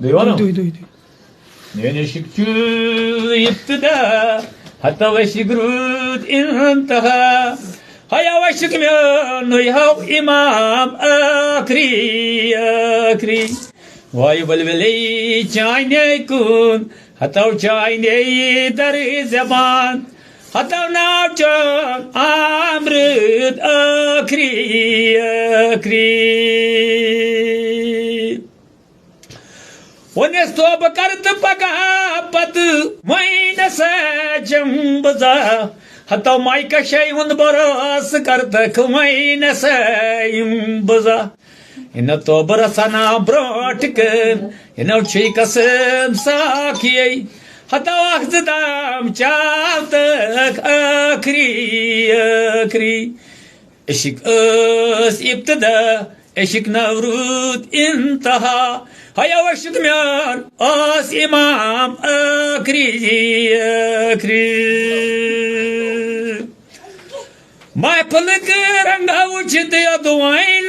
ديوانو يعني شكتو يبتدى حتى وشكرود انتهى هيا وشك من يهو إمام أكري واي بلبلي چايني يكون حتى وچايني در زبان حتى وناوچان أمرد أكري ونستو بكرت بقى بد وين سجم بزا حتى مايكا شيء ونبرس كرتك وين سيم بزا إن تو برسنا براتك إن شيء قسم ساكي حتى وقت دام شالتك أكري إشك أس ابتدى إشك نورود انتهى هيا وشك ميان آس إمام أكري ما يبلغ رنگا وجد يدوين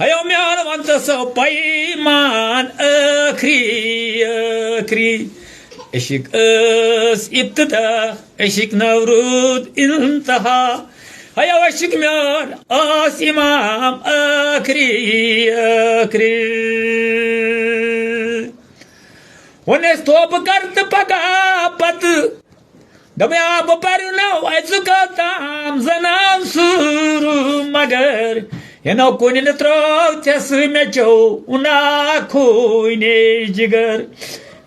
هيا ميان وانت سو بايمان أكري إشك أس ابتدى إشك نورود انتهى هيا وشك ميان أس إمام أكري ونستوب كرت بقى بط دميا ببرنا وعزقاتام زنام سورو مگر ينو كوني نترو تسمي جو ونا كوني جگر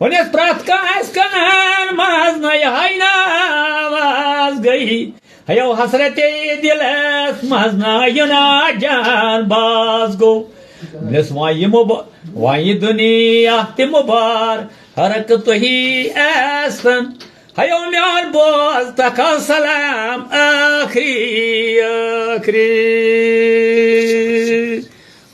ونس برات كاس كنان ماز ناينا واز گئی هيو حسرتي دلس ماز ناينا جان باز گو نس واي دنيا تمبار حركت هي اسن هيو ميان باز تكا سلام اخري